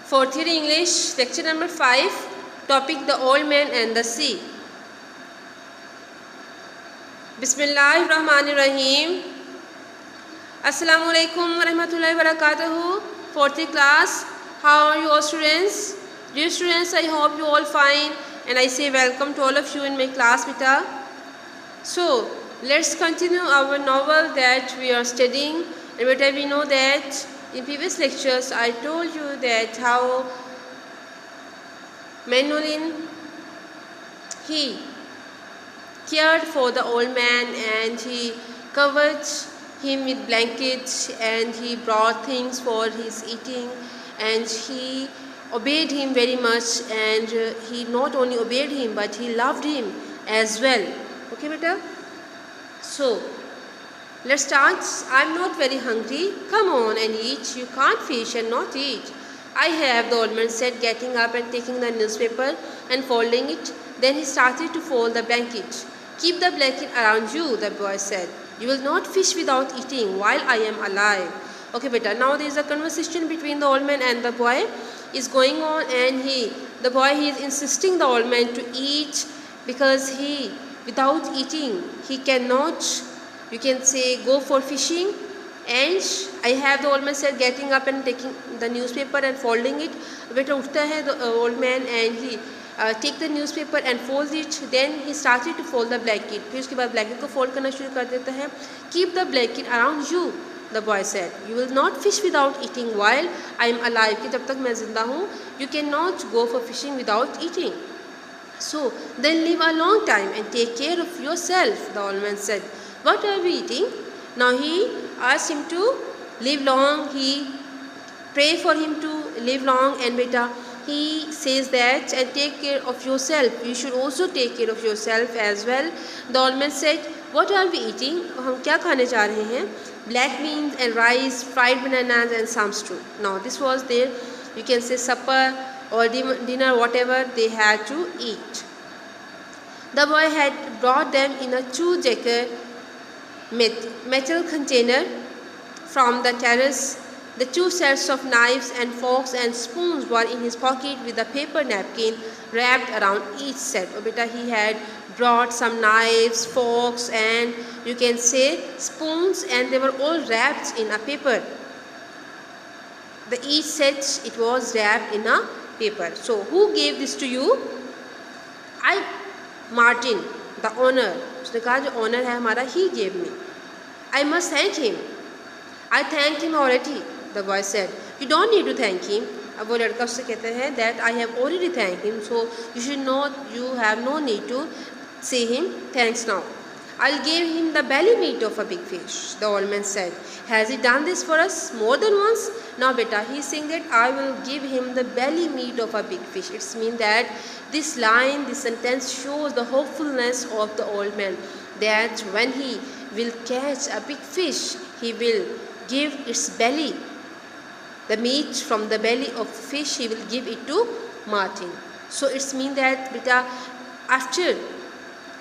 Fourth year English, lecture number 5, topic The Old Man and the Sea. Bismillahirrahmanirrahim. Assalamu alaikum warahmatullahi wabarakatuh. Fourth year class, how are you all students? Dear students, I hope you all fine and I say welcome to all of you in my class beta. So, let's continue our novel that we are studying, and beta we know that in previous lectures I told you that how Manolin he cared for the old man and he covered him with blankets and he brought things for his eating and he obeyed him very much, and he not only obeyed him but he loved him as well. Okay beta? So let's start. I'm not very hungry. Come on and eat. You can't fish and not eat. I have, the old man said, getting up and taking the newspaper and folding it. Then he started to fold the blanket. Keep the blanket around you, the boy said. You will not fish without eating while I am alive. Okay beta, now there is a conversation between the old man and the boy is going on, and the boy is insisting the old man to eat because without eating he cannot, you can say, go for fishing. And I have, the old man said, getting up and taking the newspaper and folding it. Beta उठता है the old man and he take the newspaper and fold it. Then he started to fold the blanket. फिर उसके बाद blanket को fold करना शुरू कर देता है. Keep the blanket around you, the boy said. You will not fish without eating while I am alive. कि जब तक मैं जिंदा हूँ, you cannot go for fishing without eating. So then live a long time and take care of yourself, the old man said. What are we eating? Now he asked him to live long. He pray for him to live long, and beta he says that and take care of yourself. You should also take care of yourself as well. The old man said, what are we eating? हम क्या खाने जा रहे हैं? Black beans and rice, fried bananas and some stew. Now this was their, you can say, supper or dinner, whatever they had to eat. The boy had brought them in a 2-decker metal container from the terrace. The 2 sets of knives and forks and spoons were in his pocket with a paper napkin wrapped around each set. Oh beta, he had brought some knives, forks and, you can say, spoons, and they were all wrapped in a paper. Each set, it was wrapped in a paper. So who gave this to you? Martin, the owner. उसने कहा जो owner है हमारा, he gave me. I must thank him. I thanked him already, the boy said. You don't need to thank him. अब वो लड़का उससे कहते हैं that I have already thanked him, so you have no need to say him thanks now. I'll give him the belly meat of a big fish, the old man said. Has he done this for us more than once? Now beta, he's saying that I will give him the belly meat of a big fish. It means that this sentence shows the hopefulness of the old man, that when he will catch a big fish, he will give its belly, the meat from the belly of fish, he will give it to Martin. So it means that beta, after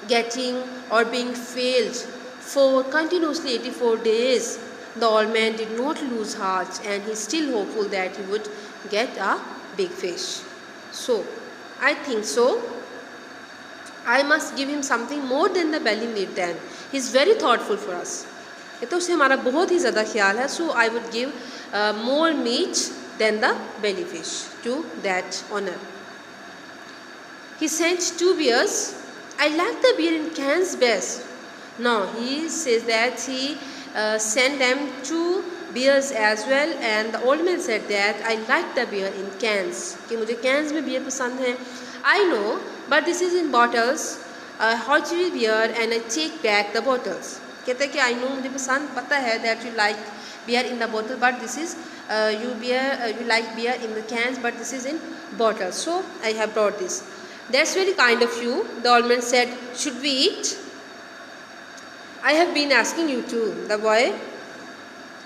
getting or being failed for continuously 84 days, the old man did not lose heart and he is still hopeful that he would get a big fish. So I think so. I must give him something more than the belly meat then. He is very thoughtful for us. तो उसे हमारा बहुत ही ज़्यादा ख्याल है. So I would give more meat than the belly fish to that owner. He sent 2 beers. I like the beer in cans best. Now he says that he sent them 2 beers as well, and the old man said that I like the beer in cans. कि मुझे cans में beer पसंद है. I know, but this is in bottles. Hot beer, and I take back the bottles. कहते हैं कि I know, मुझे पता है that you like beer in the bottle, but this is you like beer in the cans, but this is in bottles. So I have brought this. That's very kind of you, the old man said. Should we eat? I have been asking you to, the boy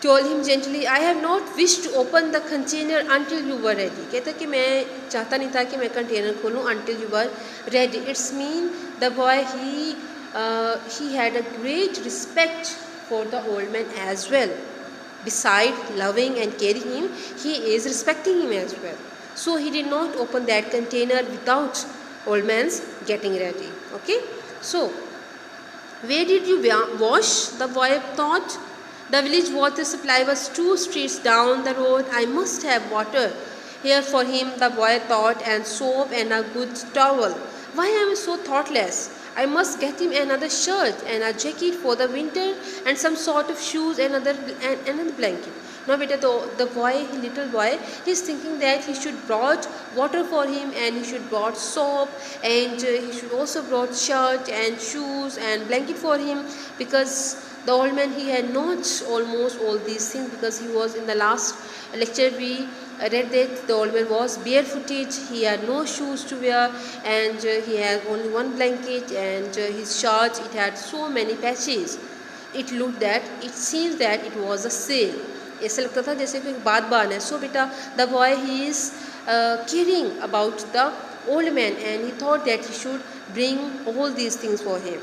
told him gently. I have not wished to open the container until you were ready. कहता कि मैं चाहता नहीं था कि मैं container खोलूं until you were ready. It's mean the boy he had a great respect for the old man as well. Besides loving and caring him, he is respecting him as well. So he did not open that container without old man's getting ready. Okay. So where did you wash? The boy thought. The village water supply was 2 streets down the road. I must have water here for him, the boy thought, and soap and a good towel. Why am I so thoughtless? I must get him another shirt and a jacket for the winter and some sort of shoes and another blanket. Now beta, little boy, he's thinking that he should brought water for him and he should brought soap and he should also brought shirt and shoes and blanket for him, because the old man, he had not almost all these things, because he was in the last lecture we read that the old man was barefooted, he had no shoes to wear, and he had only one blanket, and his shirt, it had so many patches. It seems that it was a sale. ऐसा लगता था जैसे कोई बात बान है. So beta, the boy, he is caring about the old man, and he thought that he should bring all these things for him.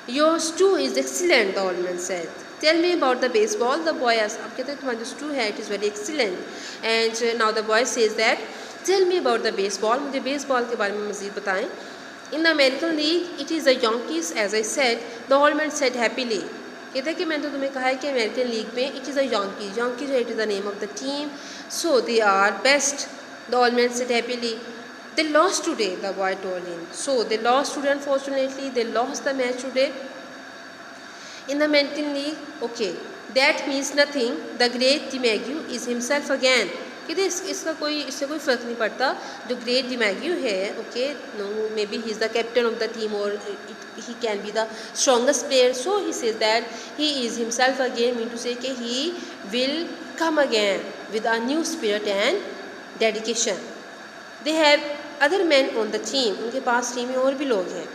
Your stew is excellent, the old man said. Tell me about the baseball, the boy asked. अब कहते हैं तुम्हारा जो stew है, it is very excellent. And now the boy says that, tell me about the baseball, मुझे baseball के बारे में मज़ीद बताएं. In the American League, it is the Yankees, as I said, the old man said happily. कहते हैं कि मैंने तो तुम्हें कहा है कि अमेरिकन लीग में it is a Yankees, it is the name of the team, so they are best, the old man said happily. They lost today, the boy told him. So they lost today, unfortunately, they lost the match today. In the American League, okay, that means nothing, the great DiMaggio is himself again. कहते इससे कोई फ़र्क नहीं पड़ता. जो great demagogue है, okay, no, maybe he is the captain of the team और he can be the strongest player. So he says that he is himself again, mean to say कि he will come again with a new spirit and dedication. They have other men on the team. उनके पास team में और भी लोग हैं.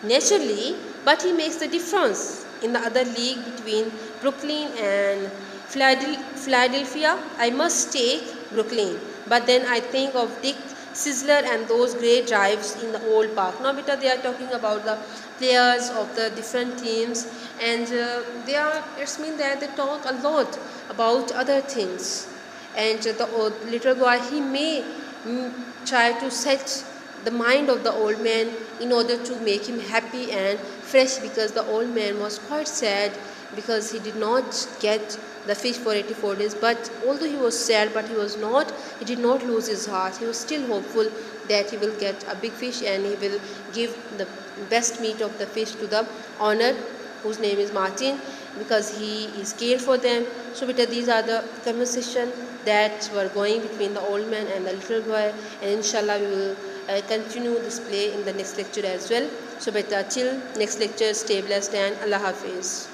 Naturally, but he makes the difference in the other league between Brooklyn and Philadelphia. I must take Brooklyn, but then I think of Dick Sizzler and those great drives in the old park. Now beta, they are talking about the players of the different teams, and it's mean that they talk a lot about other things, and the little boy, he may try to set the mind of the old man in order to make him happy and fresh, because the old man was quite sad because he did not get the fish for 84 days. But although he was sad, but he did not lose his heart. He was still hopeful that he will get a big fish and he will give the best meat of the fish to the owner, whose name is Martin, because he is cared for them. So beta, these are the conversation that were going between the old man and the little boy, and inshallah we will continue this play in the next lecture as well. So beta, till next lecture, stay blessed and Allah Hafiz.